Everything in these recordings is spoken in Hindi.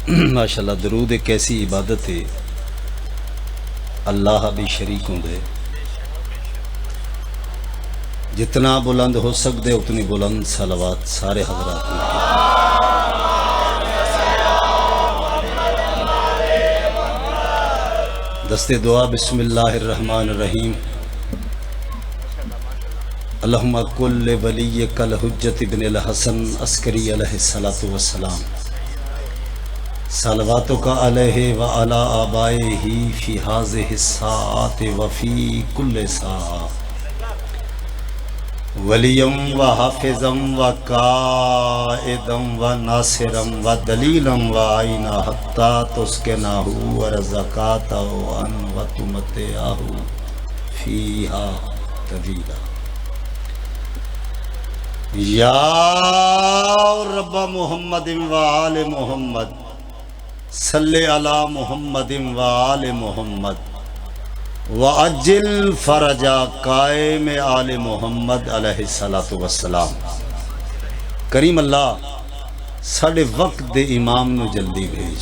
माशाल्लाह दरूद एक ऐसी इबादत है, अल्लाह भी शरीक होंगे। जितना बुलंद हो सकते उतनी बुलंद सलावत सारे हजरात में। दस्ते दुआ बिस्मिल्लाहिर्रहमानिर्रहीम। अल्लाहुम्मा कुल्ले वली कल हुज्जत इब्न अल हसन अस्करी अलैहिस्सलातु वस्सलाम सलवातु का अलैहि व अला आबाए ही फी हाज़िहि साअत व फी कुल्ले साअ वलियम व हाफिज़म व काइदम व नासिरम व दलीलम व आइना हत्ता तुस्किनाहु व रज़क़ातहु अन व तुमतिअहु फीहा तवीला। या रब्ब मुहम्मदिन व आले मुहम्मद सल्ले अला मुहम्मदिन व आले मुहम्मद व अज्जिल फरजा कायम आले मुहम्मद अलैहिस्सलातु वस्सलाम। करीम अल्लाह साढ़े वक्त दे इमाम नू जल्दी भेज।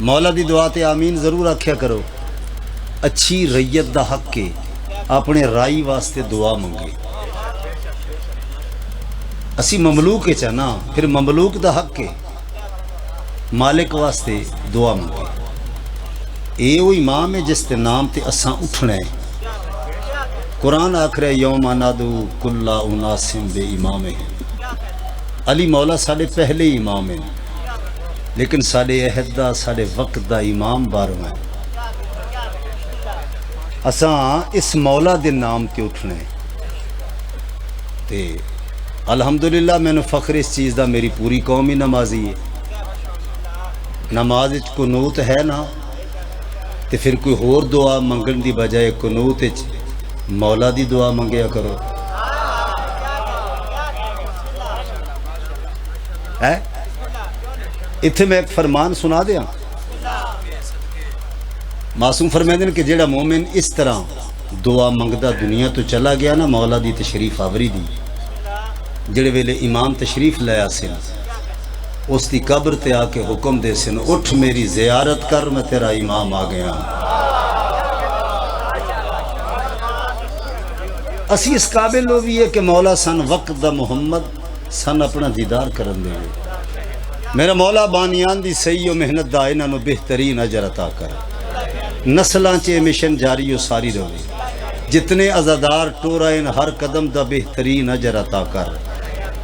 मौला दी दुआ ते आमीन जरूर आख्या करो। अच्छी रैयत दा हक के अपने राई वास्ते दुआ मंगे। असी ममलूक है ना, फिर ममलूक दा हक के मालिक वास्ते दुआ मंगे। ये वो इमाम है जिसके नाम ते असा उठना है। कुरान आखिर यौम नादू कुल्ला उनासिम बे इमाम है। अली मौला साढ़े पहले इमाम है, लेकिन साढ़े अहद दा साढ़े वक्त दा इमाम बारों है। असा इस मौला दे नाम ते उठना है। ते अल्हम्दुलिल्लाह मैंने फख्र इस चीज़ दा, मेरी पूरी कौम ही नमाजी है। नमाज कुनूत है ना, तो फिर कोई होर दुआ मंगन की बजाय कुनूत मौला दी दुआ मंगया करो। है इत्थे मैं एक फरमान सुना दिया। मासूम फरमाते हैं कि जेड़ा मोमिन इस तरह दुआ मंगदा दुनिया तो चला गया ना, मौला दी तशरीफ आवरी दी जेड़े वेले इमाम तशरीफ लाया सिन, उसकी कब्र ते आके हुक्म दे सिन, उठ मेरी जियारत कर, मैं तेरा इमाम आ गया। असी इस काबिल हो भी है कि मौला सन वक्त दा मुहम्मद सन अपना दीदार करन दे। मेरा मौला बानियान दी सही और मेहनत दा इन्हां नूं बेहतरीन अजर अता कर। नस्लां च मिशन जारी हो सारी रहे। जितने अज़ादार टोरा इन हर कदम दा बेहतरीन अजर अता कर।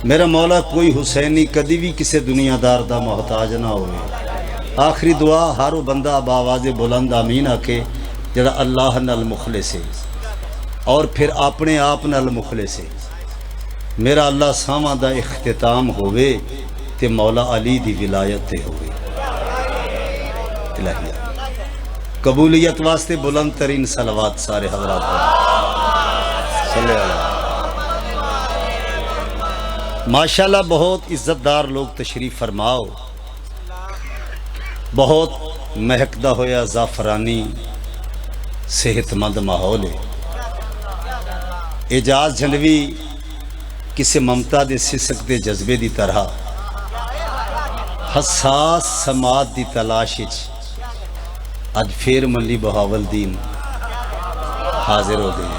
मेरा मौला कोई हुसैनी कदी भी किसी दुनियादार दा मोहताज ना हो। आखिरी दुआ हर वो बंदा बावाज़े बुलंद आमीन आके जड़ा अल्लाह नाल मुखलिस है और फिर अपने आप नाल मुखलिस है। मेरा अल्लाह सावां दा इख्तिताम होवे ते मौला अली दी विलायत ते होवे। इलाहिया कबूलियत वास्ते बुलंद तरीन सलवात सारे हजरात। माशाल्लाह बहुत इज्जतदार लोग तशरीफ फरमाओ। बहुत महकदा होया ज़ाफ़रानी सेहतमंद माहौल है। एजाज झंडवी किसी ममता दे सिसक दे जज्बे की तरह हसास समात की तलाश अज फिर मल्ली बहावलदीन हाजिर हो गए।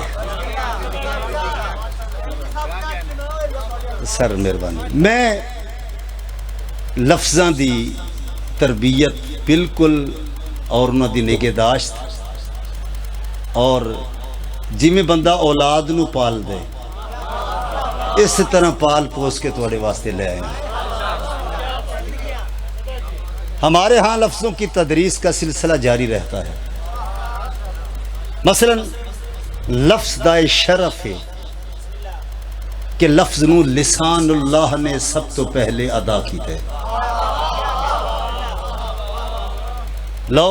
सर मेहरबानी। मैं लफ्ज़ां दी तरबियत बिल्कुल और उन्होंने निगहदाश्त और जिमें बंदा औलाद नूं पाल दे इस तरह पाल पोस के थोड़े वास्ते ले आए। हमारे यहाँ लफ्ज़ों की तदरीस का सिलसिला जारी रहता है। मसलन लफ्ज़ दाए शरफ है कि लफ्ज़ नूं लिसानुल्लाह ने सब तो पहले अदा की है। लो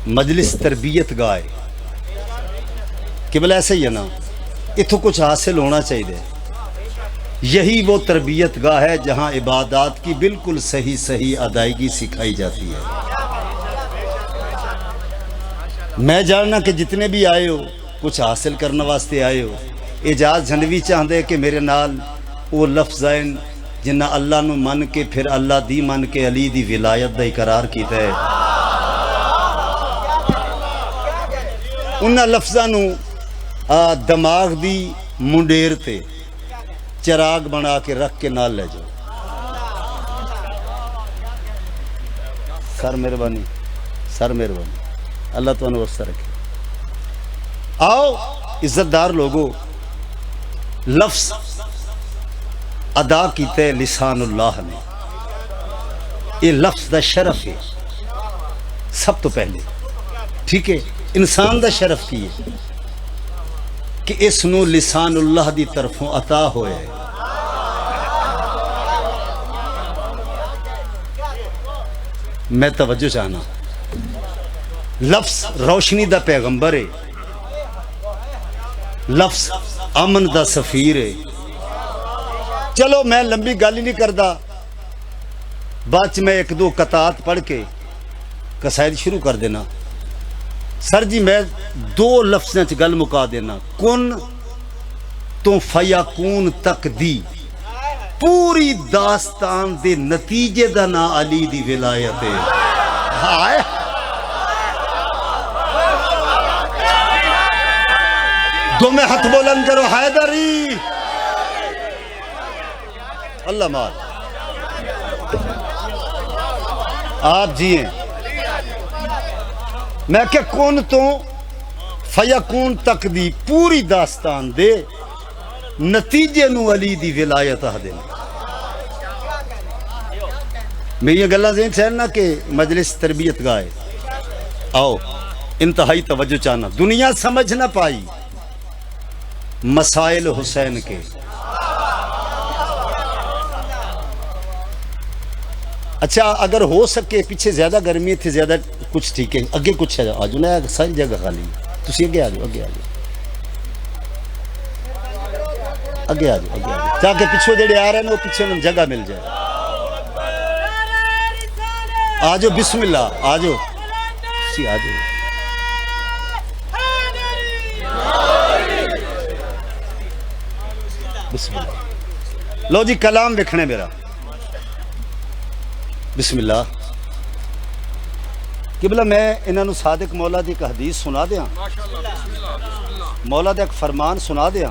मजलिस तरबियत गाए कि भला ऐसे ही है ना, इथों कुछ हासिल होना चाहिए। यही वो तरबियत गाह है जहाँ इबादत की बिल्कुल सही सही अदायगी सिखाई जाती है। मैं जानना कि जितने भी आए हो कुछ हासिल करने वास्ते आए हो। एजाज झंडवी चाहते कि मेरे नाल वो लफ्ज़ आइन जिन्ना अल्लाह नू मन के फिर अल्लाह दी मन के अली दी विलायत दा इकरार कीता है, उन्हां लफ्ज़ां नू दिमाग दी मुंडेर ते चिराग बना के रख के नाल ले जाओ। सर मेहरबानी, सर मेहरबानी, अल्लाह तुहानू वस्ता रखे। आओ इज्जतदार लोगो, लफ्ज़ अदा कीते लिसानुल्लाह ने, ये लफ्ज़ दा शरफ है सब तो पहले। ठीक है, इंसान दा शरफ की है कि इसनू लिसानुल्लाह दी तरफों अता होया है। मैं तवज्जो चाहना, लफ्ज़ रोशनी दा पैगंबर है, लफ्ज़ अमन दा सफीर है। चलो मैं लंबी गल ही नहीं करता, बाद च मैं एक दो कतात पढ़ के कसायद शुरू कर देना। सर जी मैं दो लफ्ज़ों च गल मुका देना। कुन तो फयाकून तक दी पूरी दास्तान दे नतीजे दा ना अली दी विलायत है। हाय दो में हाथ बुलंद करो, हैदरी अल्लाह मार आप जिए। मैं क्या कौन तो फयाकून तक दी पूरी दास्तान दे नतीजे नू अली दी विलायत आ देना। मेरी गल्लां ज़हन च ना कि मजलिस तरबियत गाए। आओ इंतहाई तवज्जो चाहना, दुनिया समझ ना पाई मसाइल हुसैन के। अच्छा अगर हो सके पीछे ज्यादा गर्मी थी, ज्यादा कुछ ठीक है, अगे कुछ है आज ना सारी जगह खाली, तुम अगे आ जाओ, अगे आ जाओ, अगे आ जाओ, अगे आ जाओ, ताकि पिछो जेडे आ रहे हैं वो पीछे उन्हें जगह मिल जाए। आ जाओ, बिस्मिल्लाह आ जाओ, आ जाओ। बिस्मिल्लाह। लो जी कलाम देखने मेरा, बिस्मिल्लाह। किबला मैं इन्होंने सादिक मौला दी एक हदीस सुना दिया, मौला दा एक फरमान सुना दिया।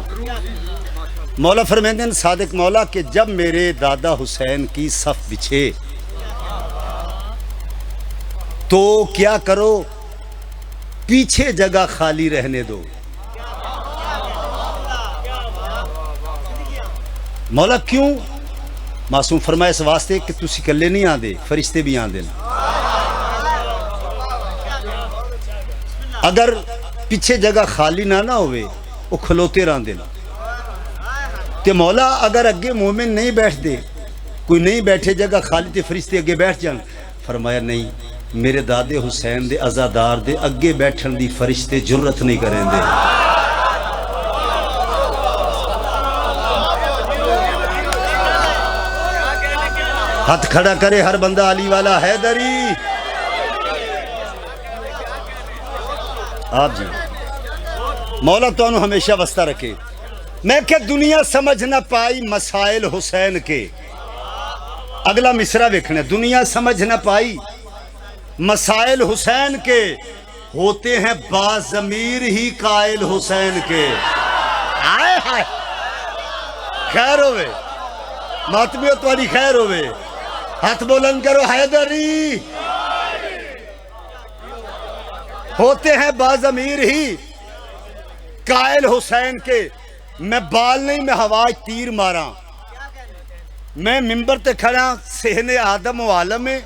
मौला फरमाते हैं सादिक मौला के जब मेरे दादा हुसैन की सफ बिछे तो क्या करो, पीछे जगह खाली रहने दो। मौला क्यों? मासूम फरमाया इस वास्ते कि तुसी कल्ले नहीं आंदे, फरिश्ते भी आंदे न। अगर पीछे जगह खाली ना ना होवे वो खलोते रहंदे न। ते मौला अगर अगे मोमिन नहीं बैठते, कोई नहीं बैठे जगह खाली ते फरिश्ते अगे बैठ जान। फरमाया नहीं, मेरे दादे हुसैन दे अजादार दे अगे बैठन दी फरिश्ते जुर्रत नहीं करेंदे। हाथ खड़ा करे हर बंदा अली वाला हैदरी। आप जी मौला तो हमेशा वस्ता रखे। मैं क्या दुनिया समझ ना पाई मसाइल हुसैन के। अगला मिसरा देखना, दुनिया समझ ना पाई मसाइल हुसैन के, होते हैं बाज़मीर ही कायल हुसैन के। आए हाय खैर होवे, मातमियत वाली खैर होवे, हाथ बुलंद करो हैदरी। होते हैं बाज़मीर ही कायल हुसैन के। मैं बाल नहीं, मैं हवा तीर मारा। मैं मिंबर ते खड़ा, सहने आदम व आलम में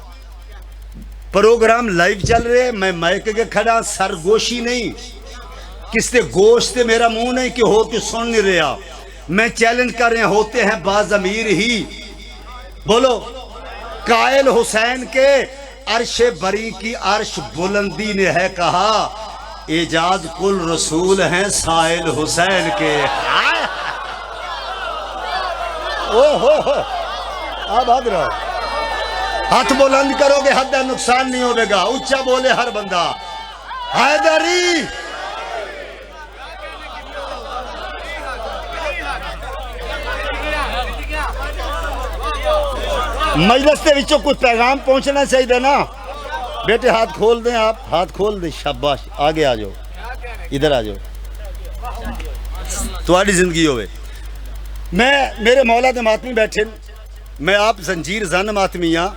प्रोग्राम लाइव चल रहे, मैं माइक के खड़ा, सरगोशी नहीं, किसते गोश्त मेरा मुंह नहीं कि हो के सुन नहीं रहा। मैं चैलेंज कर रहे, होते हैं बाज़मीर ही, बोलो कायल हुसैन के। अर्शे बरी की अर्श बुलंदी ने है कहा, एजाज कुल रसूल हैं साइल हुसैन के। ओ हो अब हद रहो, हाथ बुलंद करोगे हद नुकसान नहीं होगा। ऊंचा बोले हर बंदा हैदरी। मजलिस के विचों कोई पैगाम पहुंचना चाहिए ना। बेटे हाथ खोल दें, आप हाथ खोल दें, शाबाश, आगे आ जाओ, इधर आ जाओ, तुम्हारी जिंदगी होवे। मैं मेरे मौला दे मातमी बैठे, मैं आप जंजीर जन मातमी हाँ,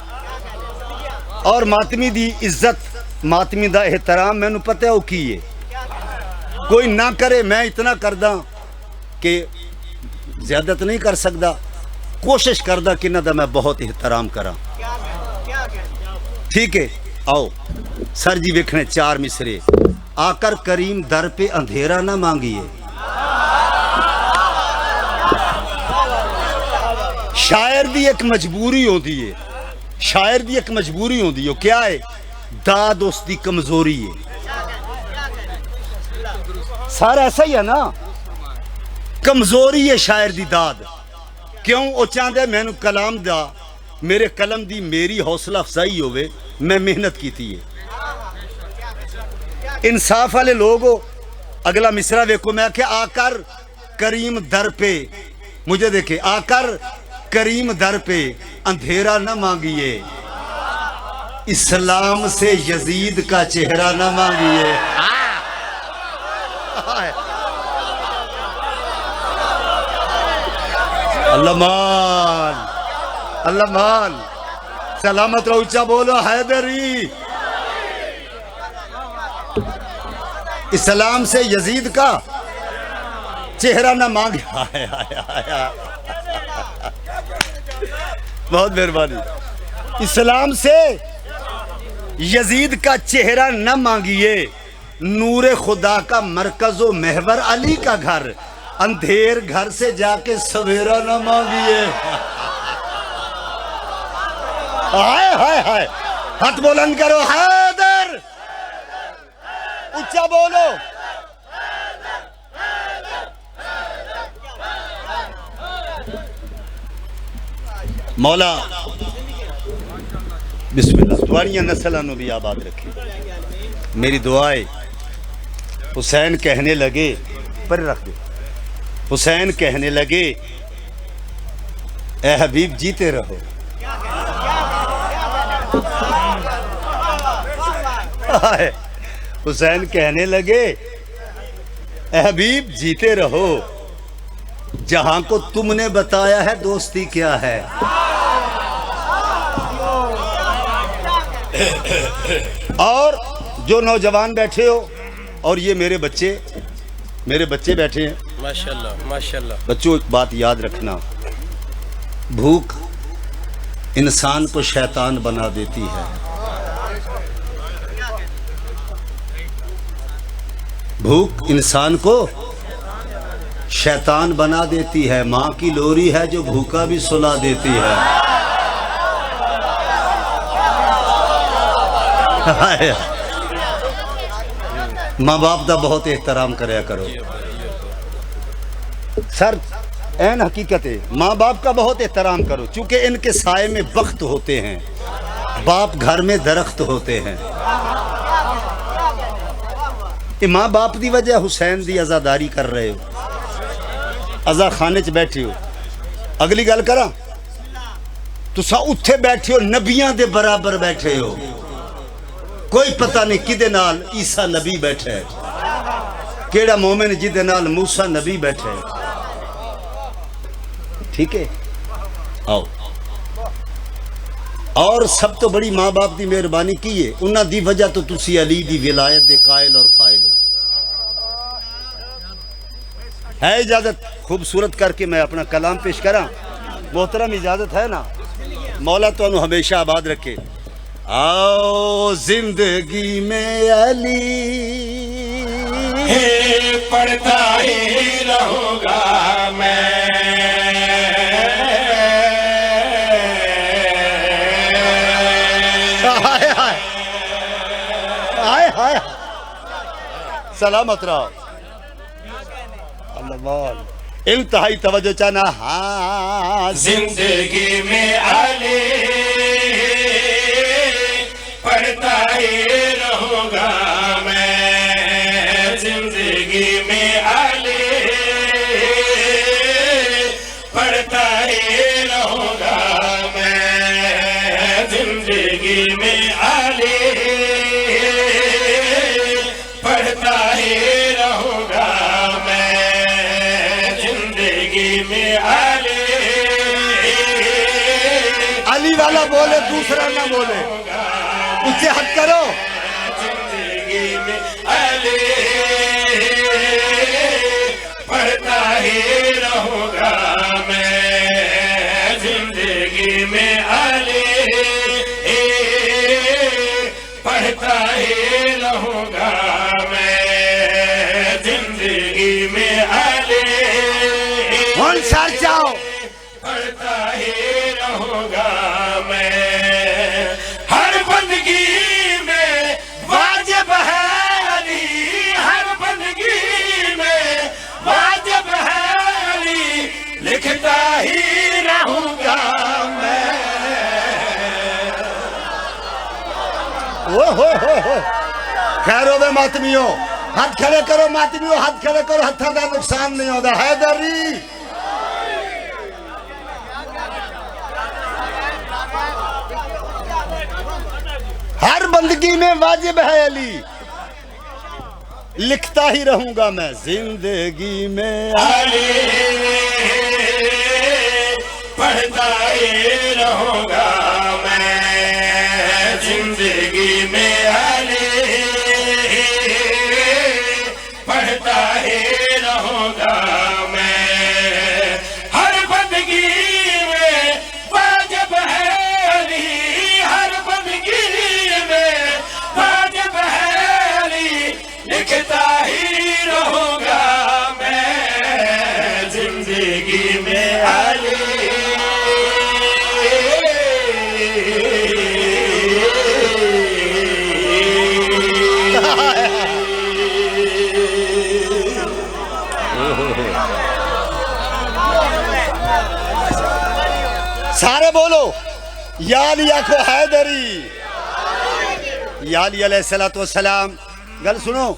और मातमी दी इज्जत, मातमी दा एहतराम मैनू पता है वो की है। कोई ना करे, मैं इतना करदा कि ज्यादत नहीं कर सकता, कोशिश करदा कि ना दा मैं बहुत एहतराम करा। ठीक है, आओ सर जी वेखने 4 मिसरे। आकर करीम दर पे अंधेरा ना मांगिए। शायर दी एक मजबूरी होती है, शायर दी एक मजबूरी होती है, क्या है? दाद उसकी कमजोरी है। सारा ऐसा ही है ना, कमजोरी है शायर दी दाद। क्यों? वो चाहते मैनू कलाम दा, मेरे कलम दी मेरी हौसला अफजाई होवे, मैं मेहनत की थी। इंसाफ वाले लोग हो। अगला मिसरा देखो, मैं क्या आकर करीम दर पे, मुझे देखे, आकर करीम दर पे अंधेरा न मांगिए, इस्लाम से यजीद का चेहरा न मांगिए। अल्लाह मान, अल्लाह मान, सलामत रहो, ऊंचा बोलो हैदरी। इस्लाम से यजीद का चेहरा ना मांगे। बहुत मेहरबानी। इस्लाम से यजीद का चेहरा न मांगिए, नूरे खुदा का मरकजो महवर अली का घर, अंधेर घर से जाके सवेरा न मांगिए। हाय हाय हाय, हाथ बुलंद करो, हैदर, ऊंचा बोलो। मौला बिस्मिल्लाह तुम्हारियां नस्लों भी आबाद रखे। मेरी दुआएं। हुसैन कहने लगे, पर रख दो, हुसैन कहने लगे ए हबीब जीते रहो। हुसैन कहने लगे ए हबीब जीते रहो, जहां को तुमने बताया है दोस्ती क्या है। और जो नौजवान बैठे हो, और ये मेरे बच्चे बैठे हैं, माशाल्लाह माशाल्लाह। बच्चों एक बात याद रखना, भूख इंसान को शैतान बना देती है। भूख इंसान को शैतान बना देती है। माँ की लोरी है जो भूखा भी सुला देती है। माँ बाप का बहुत एहतराम कराया करो सर, एन हकीकत है, माँ बाप का बहुत एहतराम करो, चूंकि इनके साए में बख्त होते हैं, बाप घर में दरख्त होते हैं। ये माँ बाप की वजह हुसैन की आज़ादारी कर रहे हो, अजा खाने च बैठे हो। अगली गल करा, तुसा उत्थे बैठे हो, नबियां दे बराबर बैठे हो। कोई पता नहीं किदे नाल ईसा नबी बैठा है, केड़ा मोमिन जिदे नाल मूसा नबी बैठा है। ठीक है, आओ। और सब तो बड़ी माँ बाप की मेहरबानी की है, उन्हां दी वजह तो तुसी अली दी विलायत दे कायल और फाइल हो। है इजाजत खूबसूरत करके मैं अपना कलाम पेश करा? मोहतरम इजाजत है ना? मौला तो हमेशा आबाद रखे। आओ जिंदगी में अली पढ़ता ही रहूंगा मैं, हाय हाय हाय हाय, सलामत रहो। अल्लाह इंतहाई तवज्जो चाहना। हाँ, जिंदगी में अली पढ़ता ही रहूंगा मैं, जिंदगी में अली पढ़ता ही रहूंगा मैं। जिंदगी में अली पढ़ता ही रहूंगा मैं, जिंदगी में अली। अली वाला बोले, दूसरा ना बोले, उससे हट करो। जिंदगी में अली पढ़ता ही रहूंगा मैं, जिंदगी में अली पढ़ता ही रहूंगा मैं, जिंदगी में अली सर जाओ। पढ़ता ही रहूंगा मैं, हर बंदगी में वाजिब है अली, हर बंदगी में वाजिब है अली, लिखता ही रहूंगा मैं। हो खैरो वे मातमियों, हाथ खड़े करो मातमियों, हाथ खड़े करो, हथा का नुकसान नहीं होता। हैदरी हर बंदगी में वाजिब है अली, लिखता ही रहूंगा मैं, जिंदगी में अली पढ़ता ही रहूंगा मैं, जिंदगी में अली पढ़ता ही रहूंगा मैं, हर बंदगी में वाजिब है अली, हर बंदगी में वाजिब है अली, लिखता ही रहूंगा मैं, जिंदगी में अली। सारे बोलो या अली आखो हैदरी, या अली अलैहिस्सलातु वस्सलाम। गल सुनो,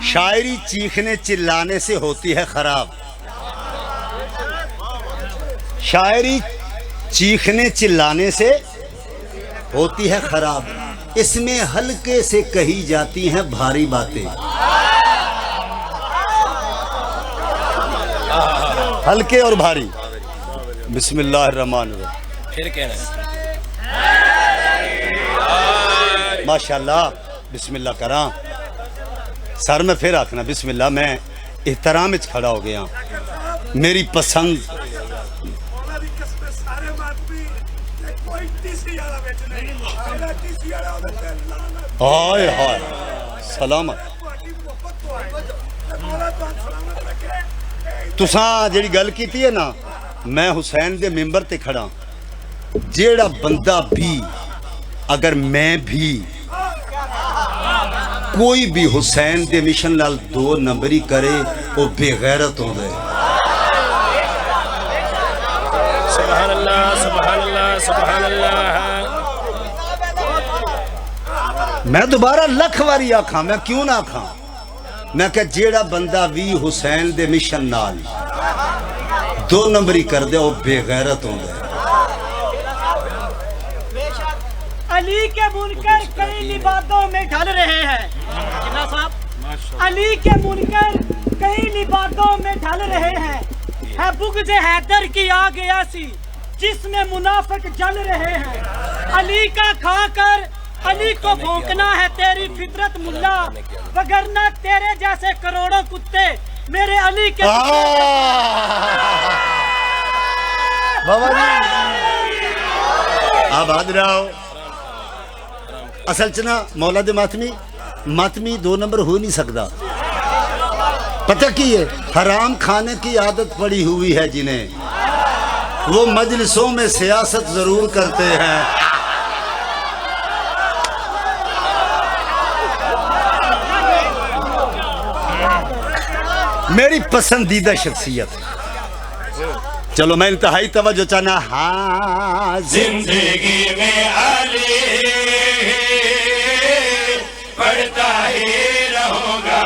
शायरी चीखने चिल्लाने से होती है खराब, शायरी चीखने चिल्लाने से होती है खराब, इसमें हल्के से कही जाती हैं भारी बातें, हल्के और भारी। बिस्मिल्लाहिर्रहमानिर्रहीम, फिर कहना माशाल्लाह, बिस्मिल्लाह करा, सर में फिर आखना बिस्मिल्लाह। मैं एहतराम में खड़ा हो गया, मेरी पसंद हाय हाय सलामत। तुसां जेड़ी गल कीती है ना, मैं हुसैन दे मिंबर ते खड़ा, जेड़ा बंदा भी अगर मैं भी कोई भी हुसैन दे मिशन नाल दो नंबरी करे वो बेगैरत होंदे। सुभान अल्लाह, सुभान अल्लाह, सुभान अल्लाह। मैं दोबारा लख वारी आखा, मैं क्यों ना आखा, मैं क्या जेड़ा बंदा भी हुसैन दे मिशन नाल दो नंबरी कर दे वो बेगैरत होंदे। अली के मुनकर कई लिबादों में ढल रहे हैं साहब, अली के मुनकर कई लिबादों में ढल रहे हैं, है बुग़्ज़ हैदर की आग ऐसी जिसमें मुनाफिक जल रहे हैं, अली का खाकर अली को भौंकना है तेरी फितरत मुल्ला, वगरना तेरे जैसे करोड़ों कुत्ते मेरे अली के बाबा जी आबाद रहो। असल च ना मौला दे मातमी दो नंबर हो नहीं सकता। पता की है, हराम खाने की आदत पड़ी हुई है जिन्हें, वो मजलिसों में सियासत जरूर करते हैं। मेरी पसंदीदा शख्सियत, चलो मैं इंतहाई तवज्जो चाहना। हाँ, जिंदगी में अली पढ़ता ही रहूंगा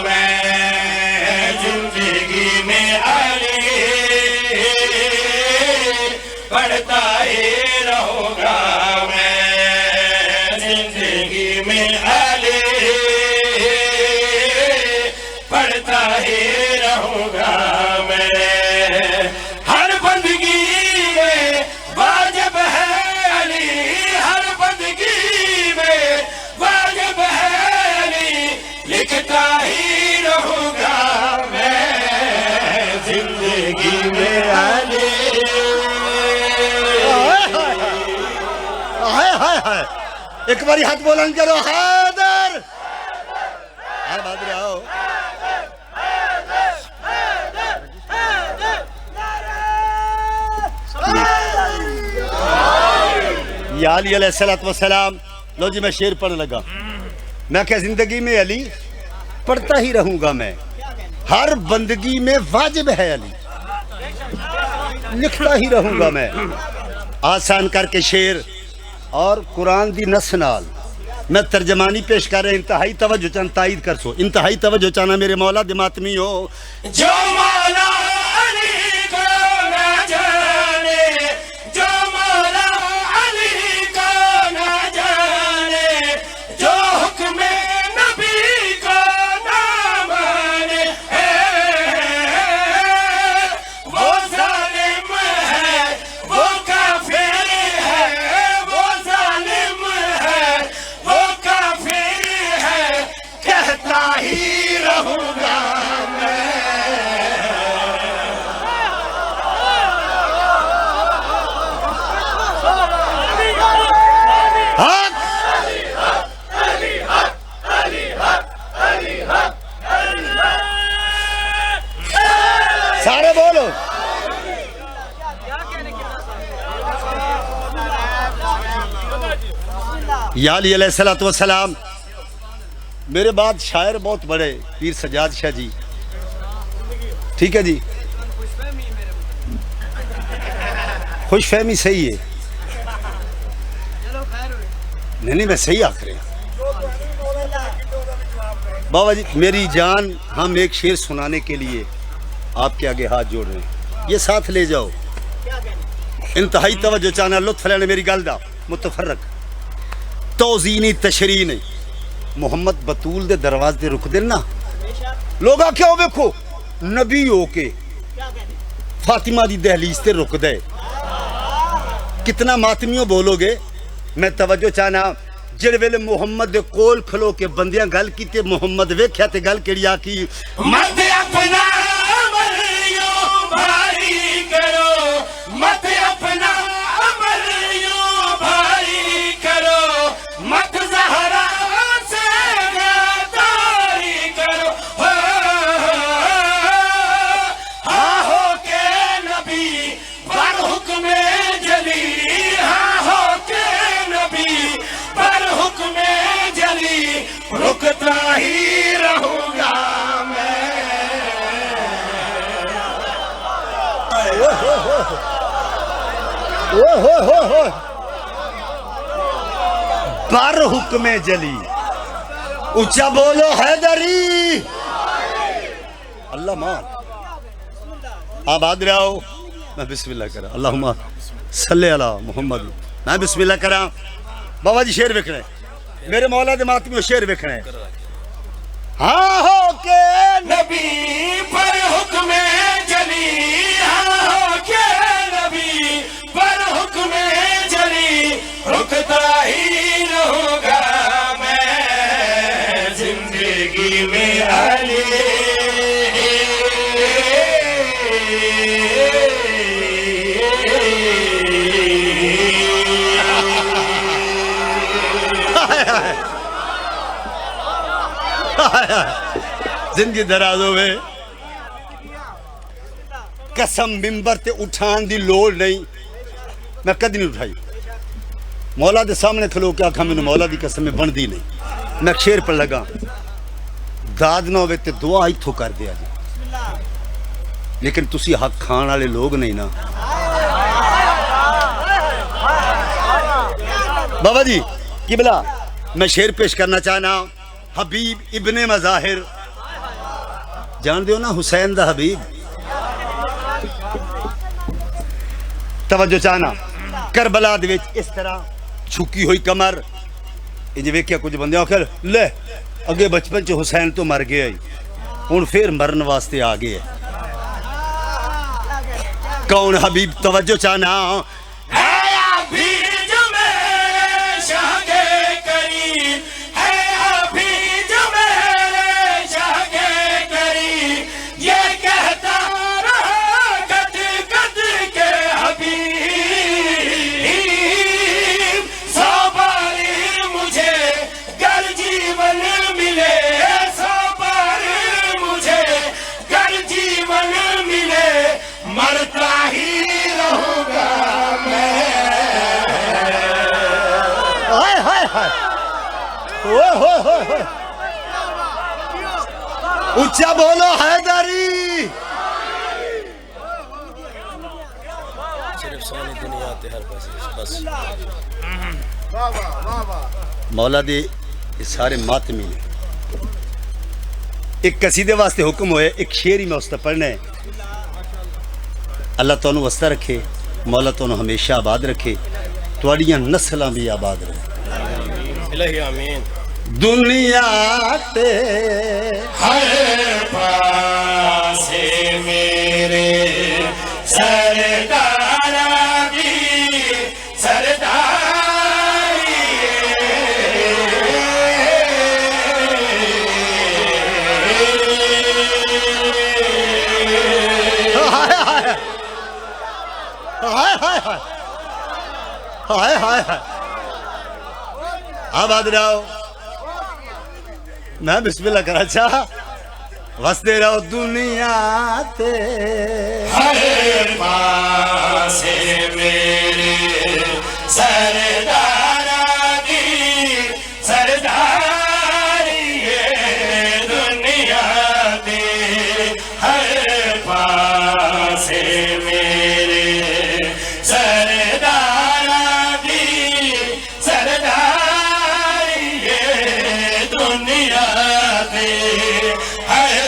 मैं, जिंदगी में अली पढ़ता ही रहूंगा मैं, एक बारी हाथ बुलंद करो, हैदर। बहादुर आओ। या अली अलैहिस्सलाम। लो जी मैं शेर पढ़ने लगा। मैं क्या जिंदगी में अली पढ़ता ही रहूंगा, मैं हर बंदगी में वाजिब है अली, लिखता ही रहूंगा मैं। आसान करके शेर और कुरान दी नस नाल मैं तर्जमानी पेश कर रहे। इंतहाई तवज्जो चान ताईद कर सो, इंतहाई तवज्जो चाना मेरे मौला दे मातमी हो। जो मौला अली को ना जाने, जो मौला अली को ना जाने, जो हुक्म नबी को ना माने, वो जालिम है, वो काफिर है, वो जालिम है, वो काफिर है, कहता ही रहूंगा हक। सारे बोलो। या अली अलैहिस्सलाम। मेरे बाद शायर बहुत बड़े, पीर सजाद शाह जी, ठीक है जी। खुशफहमी सही है, नहीं मैं सही आख रहे हैं बाबा जी। मेरी जान, हम एक शेर सुनाने के लिए आपके आगे हाथ जोड़ रहे हैं, ये साथ ले जाओ। इंतहाई तवज्जो चाहना, लुत्फ लेने मेरी गल दा। मुतफर्रक तौजीनी तशरी नहीं, मुहम्मद बतूल दे दरवाजे रुक दे ना लोग, क्या वेखो नबी हो के फातिमा दी दहलीज ते रुक दे, कितना मातमियों बोलोगे। मैं तवज्जो चाहना, जिस वेले मुहम्मद दे कोल खलो के बंदियां गल की ते मुहम्मद वेख्या ते गल केड़ी आखी, मत अपना अमल यूं भारी करो, मत अपना अमल यूं भारी करो, मत ज़हरा से गद्दारी करो। हाँ हो के नबी पर हुक्म जली, हाँ हो के नबी पर हुक्म जली, रुकता ही रहूंगा मैं। हो पर हुक्मे जली, ऊंचा बोलो हैदरी। अल्लाह मान आबाद रहो। मैं बिस्मिल्लाह करा, अल्लाहुम्मा सल्ले अला मुहम्मद। मैं बिस्मिल्लाह करा। बाबा जी शेर वेखना है, मेरे मौला दे मातमी शेर वेखना है। हाँ हो के नबी पर हुक्म जली, हाँ हो के नबी पर हुक्म जली, रुकता ही रहूंगा मैं जिंदगी में अली। जिंदगी दराज होवे, कसम मिंबर ते उठान दी लोड़ नहीं, मैं कदी नहीं उठाई। मौला दे सामने खलो के आखा मैनू मौला दी कसम में बनदी नहीं। मैं शेर पर लगा, दाद ना होवे ते दुआ इथों कर दिया जी, लेकिन तुसी हक खान वाले लोग नहीं ना। बाबा जी किबला, मैं शेर पेश करना चाहना। हबीब इब्ने मज़ाहिर, जान दियो ना हुसैन दा हबीब। तवज्जो चाहना, करबला दे विच इस तरह झुकी हुई कमर, इंज वेख्या कुछ बंदे आखिर ले अगे बचपन च हुसैन तो मर गया, हुण फिर मरन वास्ते आ गए। कौन हबीब? तवज्जो चाहना, साबा हाय ओए होए होए होए ऊंचा बोलो हैदरी। सिर्फ सोने दुनिया आते हर पास बस मौला दे ये सारे मातमी ने एक कसीदे वास्ते हुक्म होए, एक शेर ही मैं उससे पढ़ना है। अल्लाह तुहानू वस्ता रखे, मौला तुहानू हमेशा आबाद रखे, तुहाड़ियां नस्लां भी आबाद रहे। इलाही आमीन। दुनिया ते हर पासे मेरे सरदारा दी सरदारी हाय हाय हाय हाय हाय हाय आबाद रहो। मैं बिस्मिल्लाह करा चाह वसते रहो दुनिया ते हर पासे मेरे सरदारा दी सरदारी दुनिया दे हर पासे मेरे सरदारा दी सरदारी दुनिया दे हर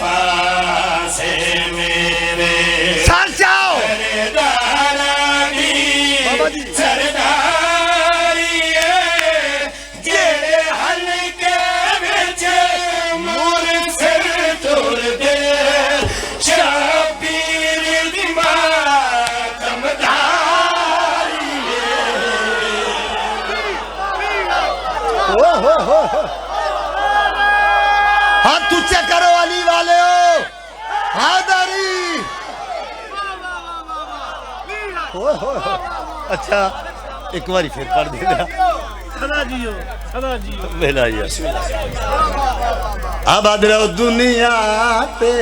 पासे मेरे साल जाओ सरदारा दी बाबा जी। सरदारी जेड़े हल्के विच मोर सिर तुर दे शबीर दी मातमदारी हाथ ऊंचे करो अली वाले हो हैदरी। अच्छा एक बारी फिर पढ़ देना सदा जियो मेरा यार आबाद रहो दुनिया पे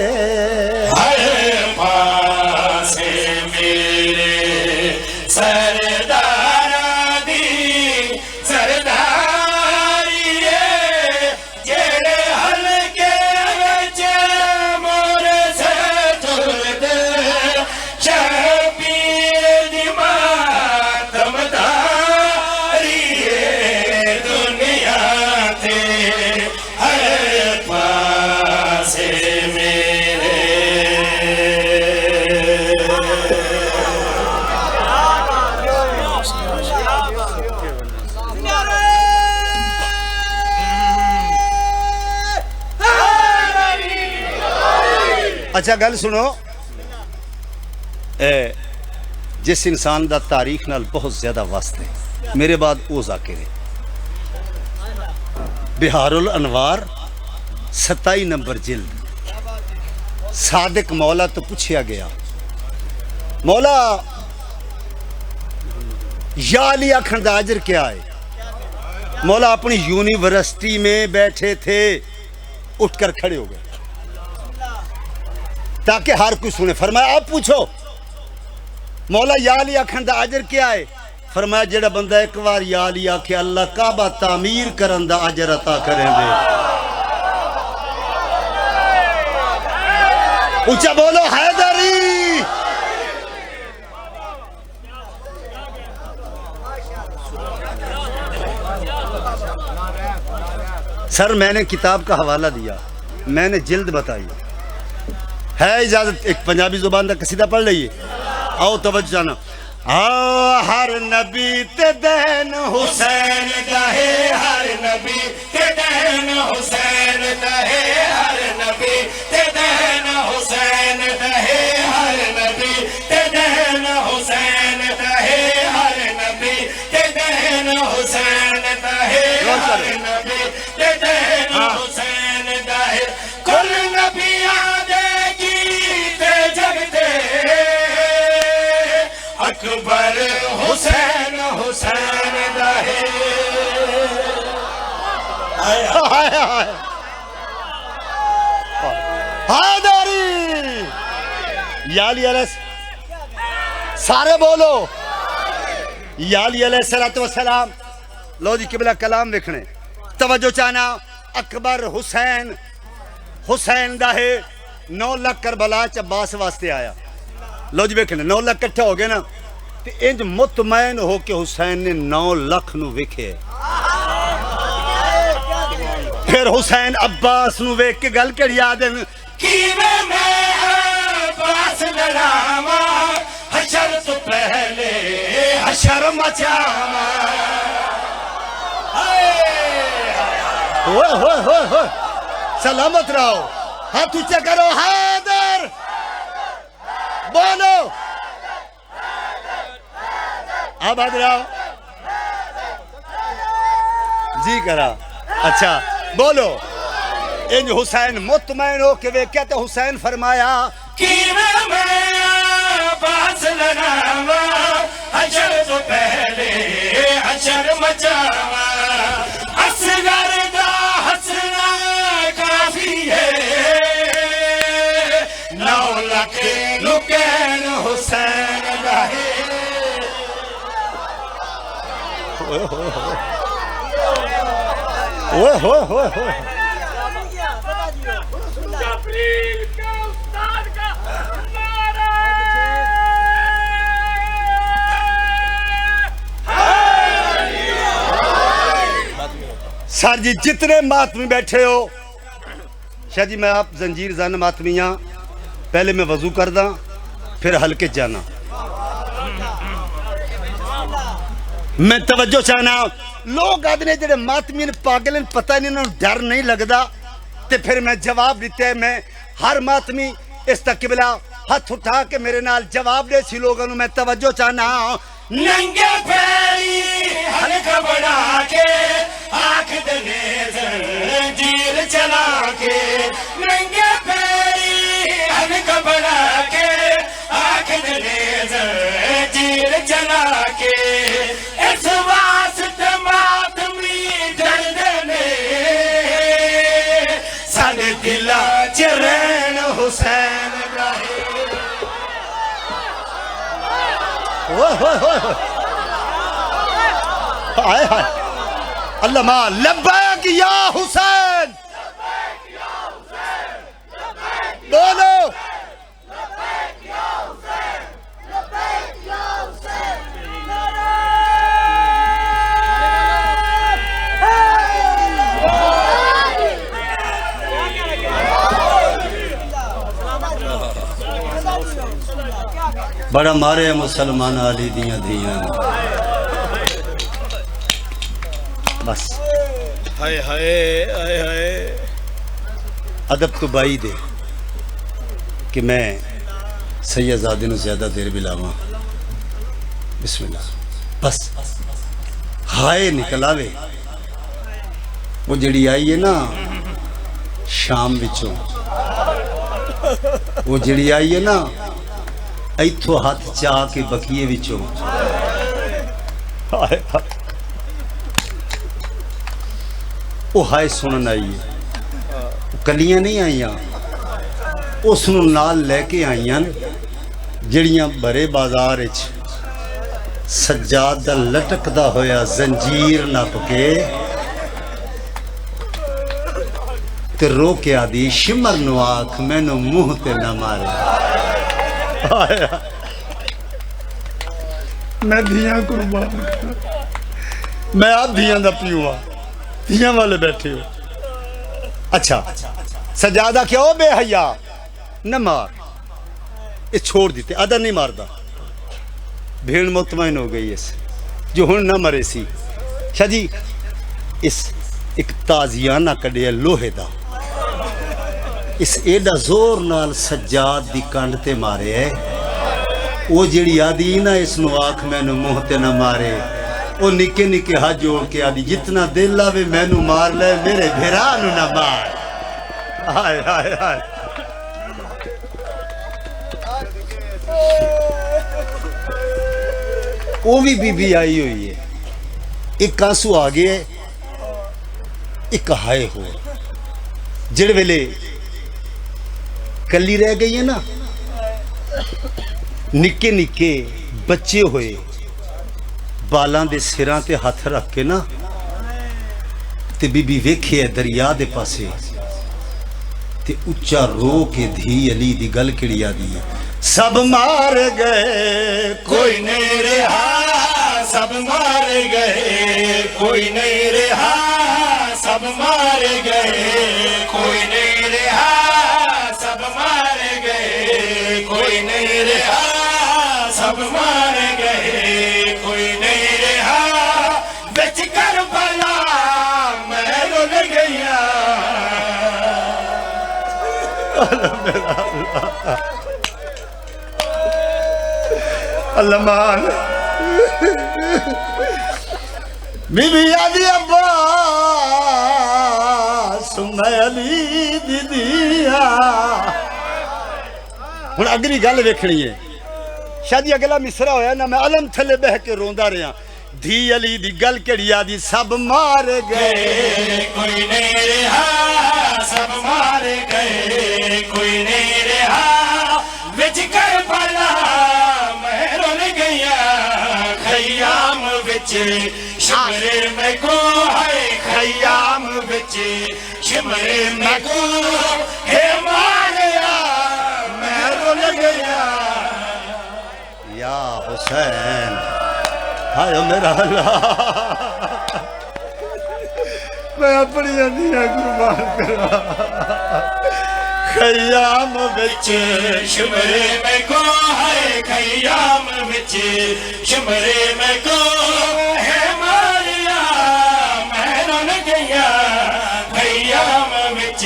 हर पासे मेरे सरदारा दी सरदारी जेड़े हल्के विच मोर से तुर दे शबीर दी मातमदारी दुनिया ते हर पासे मेरे अच्छा गल सुनो जिस इंसान दा तारीख नाल बहुत ज्यादा वास्ते मेरे बाद वो जाकिर है बिहारुल अनवार 27 नंबर जिल्द सादिक मौला तो पूछा गया मौला या अली आखन दा अजर क्या है। मौला अपनी यूनिवर्सिटी में बैठे थे उठकर खड़े हो गए ताकि हर कोई सुने। फरमाया आप पूछो मौला या अली आखन दा अजर क्या है। फरमाया जेड़ा बंदा एक बार या अली आखे अल्लाह काबा तामीर करन दा अजर अता करेंगे। ऊंचा बोलो हैदरी। सर मैंने किताब का हवाला दिया, मैंने जिल्द बताई है। इजाजत एक पंजाबी जुबान का कसीदा पढ़ लीजिए। आओ तवज्जो जाना। हर नबी ते दैन हुसैन दहे हर नबी ते दैन हुसैन दहे हर नबी ते दैन हुसैन दहे हर नबी ते दैन हुसैन दहे हर नबी ते दैन हुसैन दहे हर नबी ते दैन हुसैन दहे कुल नबियां दे गीत जगते अकबर हुसैन हुसैन दहे हैदरी। या अली अलैहि सारे बोलो या अली अलैहिस्सलातु वस्सलाम लो जी किबला कलाम देखने तवज्जो चाहना अकबर हुसैन हुसैन दा है 9 लाख करबला च अब्बास वास्ते आया लो जी वेखने 9 लाख इकट्ठे हो गए ना ते इंज मुतमैन हो के हुसैन ने 9 लाख नु वेखे फिर हुसैन अब्बास नु वेख के गल कड़ी याद है कि मैं अब्बास लड़ावा हशर तो पहले हशर मचावा हो सलामत रहो हाथ ऊंचा करो हैदर बोलो अब रहो जी करा अच्छा बोलो इन हुसैन मुतमैन हो के वे कहते हुसैन फरमाया कि मैं अब्बास लड़ावा हशर तो पहले हशर मचावा असगर दा हसना काफी है 9 लाख लुकैन हुसैन रहे ओए जबरील का उस्ताद का नारा सर जी जितने मातमी बैठे हो शाह जी मैं आप जंजीर जन मातमियाँ पहले मैं वजू करदा फिर हल्के जाना मैं तवज्जो चाहना लोग आदने जेडे मातमी पागल पता नहीं इन्होंने डर नहीं लगता ते फिर मैं जवाब दिते मैं हर मातमी इस तक किबला हाथ उठा के मेरे नाल जवाब दे सी लोगों मैं तवज्जो चाहना नंगे पैरी हल्का बढ़ा के आंख दने जील चला के नंगे पैरी हल्का बढ़ा के आंख दने जील चला के इस वास्ते मातमी दर्द ने साडे दिला च रहन हुसैन रहे हाय हाय अल्लाह लब्बैक या हुसैन बोलो बड़ा मारे मुसलमान अली दियां दियां बस हाय हाय हाय हाय अदब तो बाई दे कि मैं सैयदजादे नूं ज्यादा देर भी लावां बिस्मिल्लाह बस हाय निकल आवे वो जड़ी आई है ना शाम विचों वो जड़ी आई है ना इथों हाथ चाह के बखिए विचों वो हाय सुनन आई है कलियां नहीं आईयां उस नूं नाल लैके आईयां जड़ियां बड़े बाजार विच सज्जाद दा लटकदा होया जंजीर नप के ते रो के आदि शिमर नूं आख मैनू मुंह ते ना मारे मैं धियां कुर्बान मैं आप धियां दा पियो धियां वाले बैठे हो अच्छा सजादा क्या हो बेहया न मार ये छोड़ देते अदर नहीं मारदा भेड़ मुतमैन हो गई इस जो हुण ना मरे सी शाह जी इस एक ताजियाना कढ़िया लोहे दा इस एडा जोर नाल सज्जाद दी कंड ते मारे है वो जिहड़ी आदि ना इस नूं आख मैनू मुंह ते ना मारे वो निके निके हाथ जोड़ के आदि जितना दिल आवे मैनू मार ले मेरे भेरा नूं ना मार हाय हाय हाय वो भी बीबी आई हुई है एक आंसू आ गए एक हाय हो जिहड़े वेले कली रह गई है ना निके निके बच्चे होए बालां दे सिरां ते हथ रख के ना ते बीबी वेखे दरिया दे पासे ते उच्चा रो के धी अली दी गल किड़ी आदी है, सब मार गए कोई नहीं रहा, सब मार गए, कोई नहीं रहा, सब मार गए, कोई नहीं रहा, सब मार गए, कोई नहीं रहा, सब मार गए, कोई नहीं रहा, बिच करबला मैं रुल गया। अल्लाह बीबी आदि अब्बास मैं अली दीदिया। हुण अगली गल वेखनी है, शादी अगला मिसरा होया ना, मैं अलम थले बह के रोंदा रहा, धी अली दी गल केड़ी आदी, सब मार गए कोई नहीं रहा, सब मार गए, कोई नहीं रहा, बिच करबला मैं रुल गया। खयाम बिच शिमरे में को है, खयाम बिच शिमरे में को है, मारिया मैं रुल गया। या हुसैन हाय मेरा अल्लाह, मैं अपनी अनिया कुर्बान करा। खयाम बिच शिमरे में को है, खयाम बिच शिमरे में को है, मारिया मैं रुल गया। खयाम बिच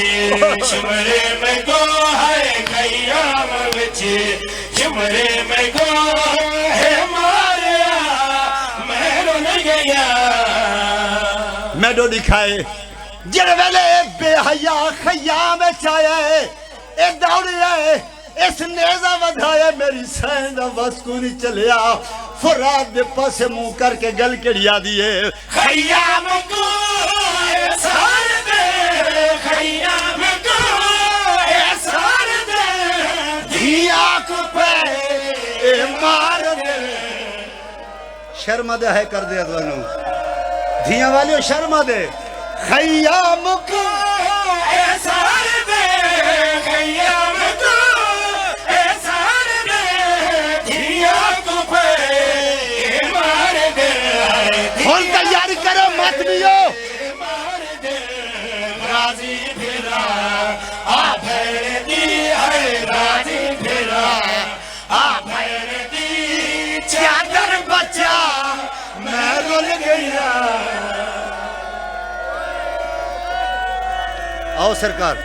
शिमरे में को है, खयाम बिच शिमरे में को है, मारिया मैं रुल गया। मैडो दिखाए जिस वेले बेहया खयाम चाहे ए दौड़िया इस नेजा वधाया, मेरी सैन दा बस को नहीं चलिया। फुरात दे पासे मुंह करके गल केड़िया दिए, खयाम को सार दे, खयाम को सार दे, धिया को पे मार दे। शर्मा दे है कर दे तुहानू धिया वाले शर्मा दे। खयाम को सार दे, खयाम को सार दे, धिया को पे मार दे। हुण तैयारी करो मत बियो, मार दे राजी फिरा आ भैर दी है, राजी फिरा आ भैर दी चादर बचा मैं रुल गया। आओ सरकार।